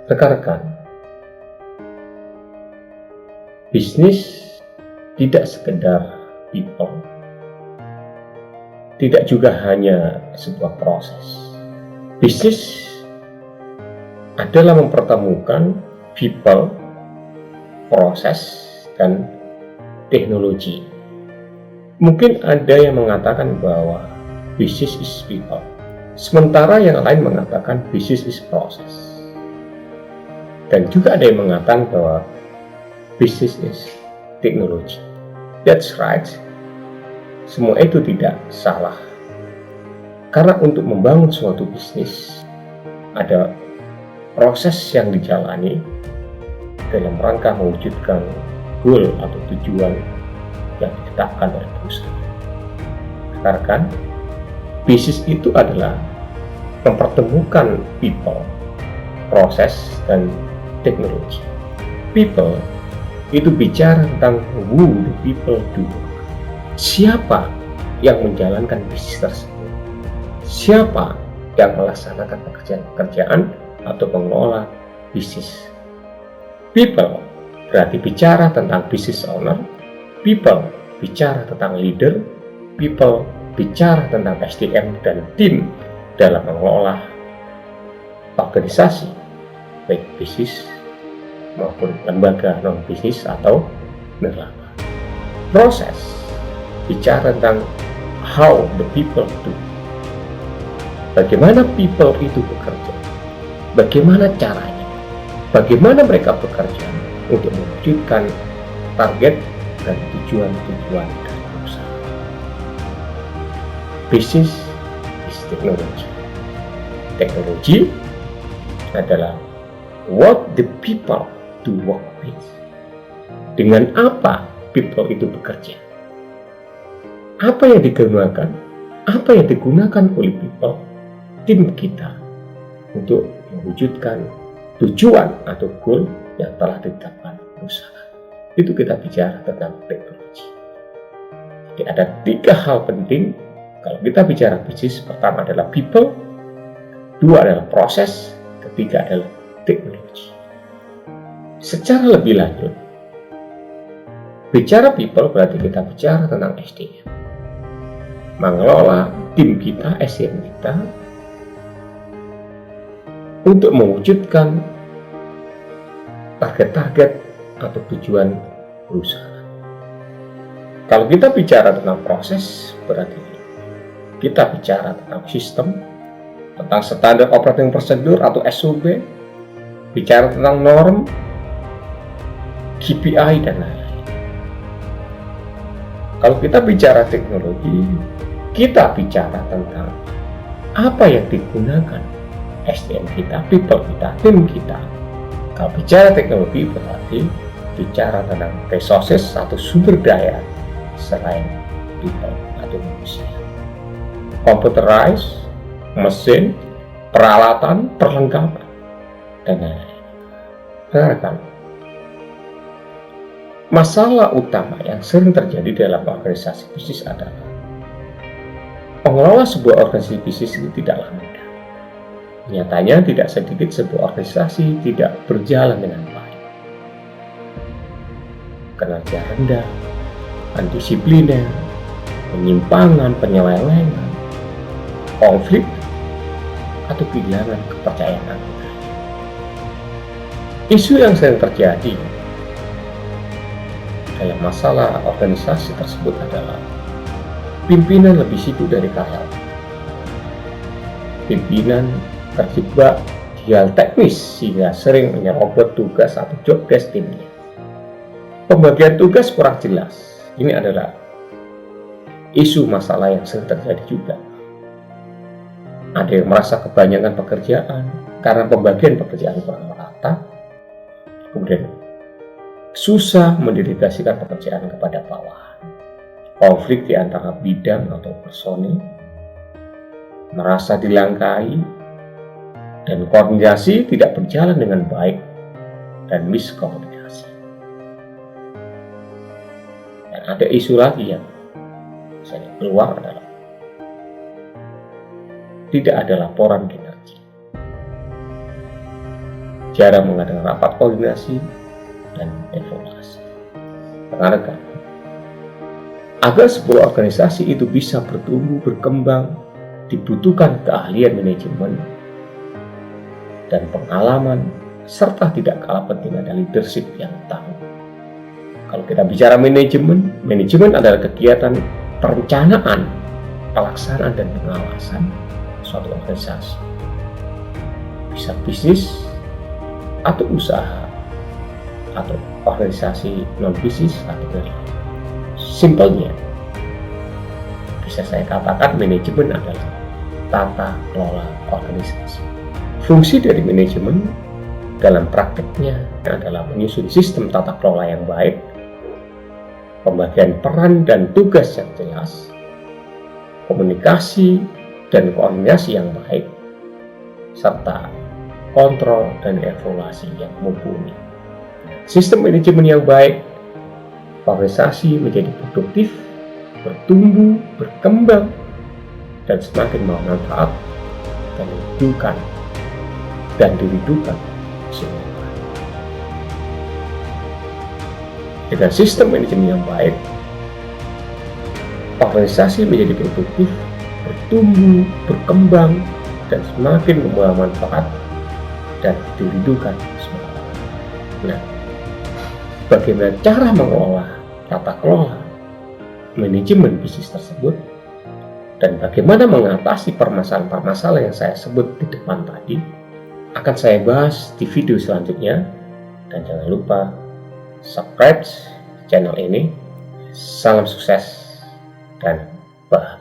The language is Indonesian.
Rekan-rekan, bisnis tidak sekedar people, tidak juga hanya sebuah proses. Bisnis adalah mempertemukan people, proses, dan teknologi. Mungkin ada yang mengatakan bahwa business is people, sementara yang lain mengatakan business is process. Dan juga ada yang mengatakan bahwa business is technology. That's right. Semua itu tidak salah. Karena untuk membangun suatu bisnis, ada proses yang dijalani dalam rangka mewujudkan goal atau tujuan yang ditetapkan oleh perusahaan. Karena bisnis itu adalah mempertemukan people, proses, dan teknologi. People itu bicara tentang who the people do. Siapa yang menjalankan bisnis tersebut? Siapa yang melaksanakan pekerjaan-pekerjaan atau mengelola bisnis? People berarti bicara tentang business owner, people bicara tentang leader, people bicara tentang SDM dan tim dalam mengelola organisasi, baik bisnis maupun lembaga non-bisnis atau nirlaba. Proses bicara tentang how the people do. Bagaimana people itu bekerja, bagaimana caranya, bagaimana mereka bekerja untuk mewujudkan target dan tujuan-tujuan dari perusahaan. Business is technology. Teknologi adalah what the people to work with. Dengan apa people itu bekerja? Apa yang digunakan? Apa yang digunakan oleh people, tim kita, untuk mewujudkan tujuan atau goal yang telah ditetapkan perusahaan. Itu kita bicara tentang teknologi. Jadi ada 3 hal penting kalau kita bicara bisnis. Pertama adalah people, 2 adalah proses, 3 adalah teknologi. Secara lebih lanjut, bicara people berarti kita bicara tentang SDM, mengelola tim kita, SDM kita, untuk mewujudkan target-target atau tujuan perusahaan. Kalau kita bicara tentang proses, berarti kita bicara tentang sistem, tentang standar operating procedure atau SOP, bicara tentang norm, KPI, dan lain-lain. Kalau kita bicara teknologi, kita bicara tentang apa yang digunakan SDM kita, people kita, tim kita. Kalau bicara teknologi berarti bicara tentang resources atau sumber daya selain people atau manusia. Computerized, mesin, peralatan, perlengkapan, dan lain-lain. Dengarkan. Masalah utama yang sering terjadi dalam organisasi bisnis adalah pengelola sebuah organisasi bisnis ini tidaklah mudah. Nyatanya tidak sedikit sebuah organisasi tidak berjalan dengan baik. Kinerja rendah, indisipliner, penyimpangan, penyelewengan, konflik, atau kehilangan kepercayaan anggota. Isu yang sering terjadi dalam masalah organisasi tersebut adalah pimpinan lebih sibuk dari karyawan. Pimpinan terjebak di hal teknis sehingga sering menyerobot tugas atau job desk timnya. Pembagian tugas kurang jelas. Ini adalah isu masalah yang sering terjadi juga. Ada yang merasa kebanyakan pekerjaan karena pembagian pekerjaan kurang merata. Kemudian susah mendelegasikan pekerjaan kepada bawahan. Konflik di antara bidang atau personil, merasa dilangkai, dan koordinasi tidak berjalan dengan baik, dan miskomunikasi. Dan ada isu lagi yang saya keluar adalah tidak ada laporan kinerja. cara mengadakan rapat koordinasi dan evaluasi. Rekan-rekan, agar sebuah organisasi itu bisa bertumbuh, berkembang, dibutuhkan keahlian manajemen dan pengalaman, serta tidak kalah penting ada leadership yang tangguh. Kalau kita bicara manajemen adalah kegiatan perencanaan, pelaksanaan, dan pengawasan suatu organisasi. Bisa bisnis atau usaha, atau organisasi non-bisnis atau dari. Simpelnya, bisa saya katakan manajemen adalah tata kelola organisasi. Fungsi dari manajemen dalam prakteknya adalah menyusun sistem tata kelola yang baik, pembagian peran dan tugas yang jelas, komunikasi dan koordinasi yang baik, serta kontrol dan evaluasi yang mumpuni. Sistem manajemen yang baik, organisasi menjadi produktif, bertumbuh, berkembang, dan semakin bermanfaat dan dirindukan semua. Dengan sistem manajemen yang baik, organisasi menjadi produktif, bertumbuh, berkembang, dan semakin membawa manfaat dan dirindukan semua. Nah, bagaimana cara mengelola tata kelola manajemen bisnis tersebut, dan bagaimana mengatasi permasalahan-permasalahan yang saya sebut di depan tadi, akan saya bahas di video selanjutnya. Dan jangan lupa subscribe channel ini. Salam sukses dan bahagia.